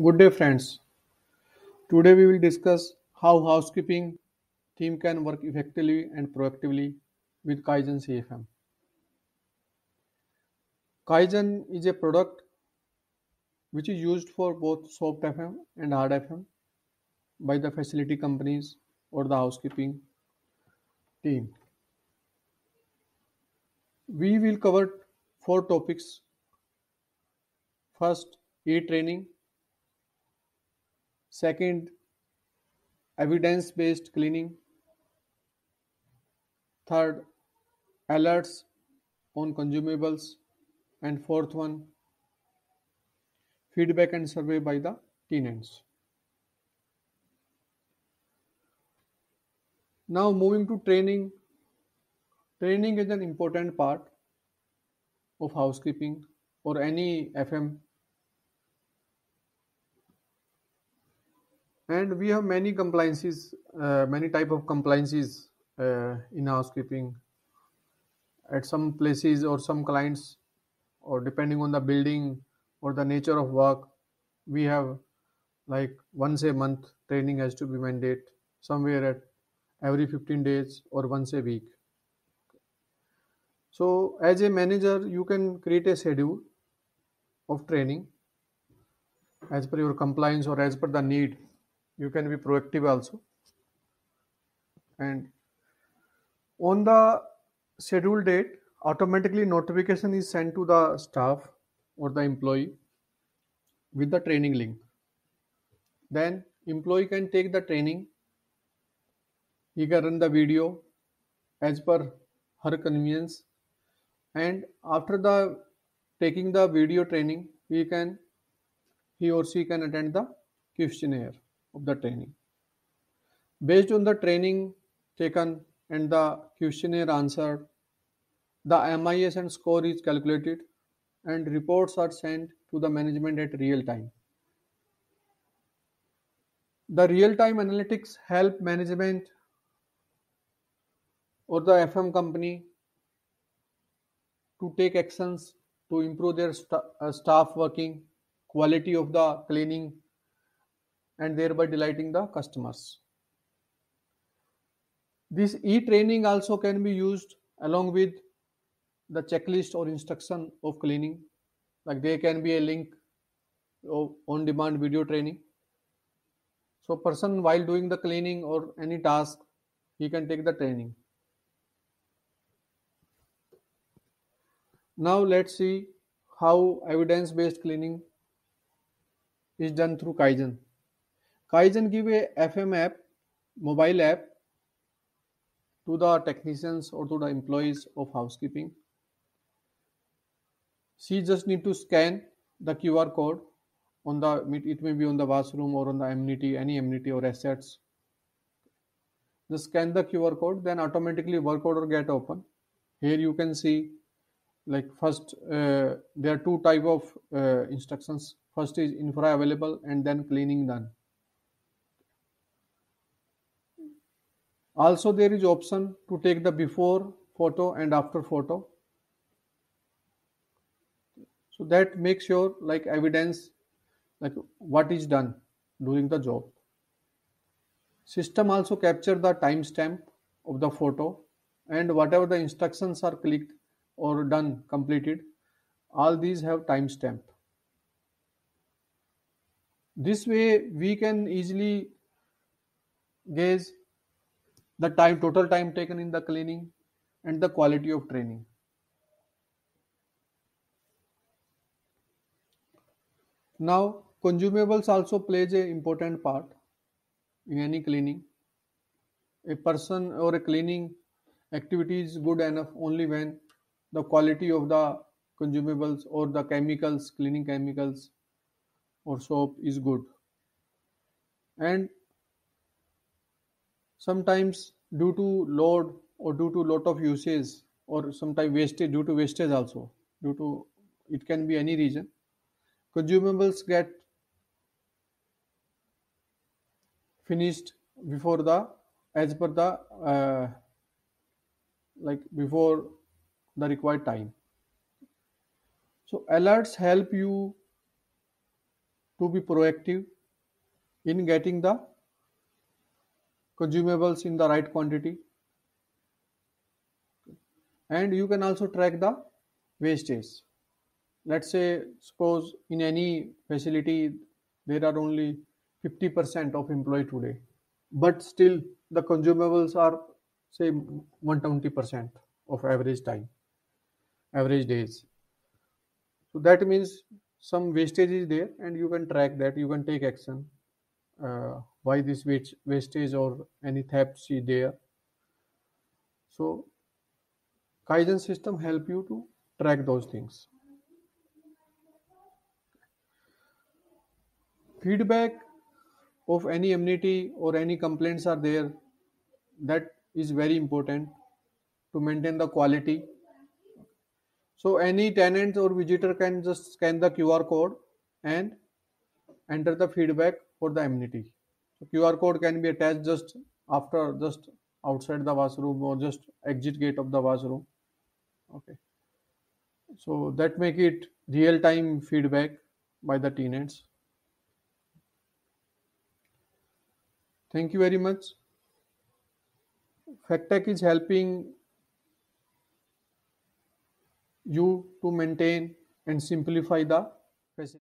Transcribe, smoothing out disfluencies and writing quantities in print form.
Good day, friends. Today we will discuss how housekeeping team can work effectively and proactively with Kaizen CFM. Kaizen is a product which is used for both soft FM and hard FM by the facility companies or the housekeeping team. We will cover four topics. First, e-training. Second, evidence-based cleaning. Third, alerts on consumables. And fourth one, feedback and survey by the tenants. Now moving to training. Training is an important part of housekeeping or any FM, and we have many compliances, many type of compliances in housekeeping. At some places or some clients, or depending on the building or the nature of work, we have like once a month training has to be mandate somewhere at every 15 days or once a week. So as a manager, you can create a schedule of training as per your compliance or as per the need. You can be proactive also, and on the scheduled date automatically notification is sent to the staff or the employee with the training link. Then employee can take the training, he can run the video as per her convenience, and after the taking the video training, he or she can attend the questionnaire of the training. Based on the training taken and the questionnaire answered, the MIS and score is calculated and reports are sent to the management at real time. The real time analytics help management or the FM company to take actions to improve their staff working, quality of the cleaning, and thereby delighting the customers. This e-training also can be used along with the checklist or instruction of cleaning. Like there can be a link of on-demand video training. So person while doing the cleaning or any task, he can take the training. Now let's see how evidence-based cleaning is done through Kaizen. Kaizen give a FM app, mobile app to the technicians or to the employees of housekeeping. She just need to scan the QR code on the it may be on the washroom or on the amenity, any amenity or assets. Just scan the QR code, then automatically work order get open. Here you can see like first there are two type of instructions. First is infra available and then cleaning done. Also there is option to take the before photo and after photo, so that makes sure like evidence like what is done during the job. System also capture the timestamp of the photo, and whatever the instructions are clicked or done completed, all these have timestamp. This way we can easily gauge the time total time taken in the cleaning and the quality of training. Now consumables also plays a important part in any cleaning. A person or a cleaning activity is good enough only when the quality of the consumables or the chemicals, cleaning chemicals or soap is good. And sometimes due to load or due to lot of usage or sometimes wastage, due to wastage also, due to it can be any reason, consumables get finished before the as per the like before the required time. So alerts help you to be proactive in getting the consumables in the right quantity, and you can also track the wastage. Let's say, suppose in any facility there are only 50% of employee today, but still the consumables are say 120% of average time, average days. So that means some wastage is there, and you can track that. You can take action. Why this wastage or any thefts is there? So Kaizen system help you to track those things. Feedback of any amenity or any complaints are there, that is very important to maintain the quality. So any tenant or visitor can just scan the QR code and enter the feedback for the amenity. So QR code can be attached just outside the washroom or just exit gate of the washroom. Okay. So that make it real time feedback by the tenants. Thank you very much. FacTech is helping you to maintain and simplify the facility.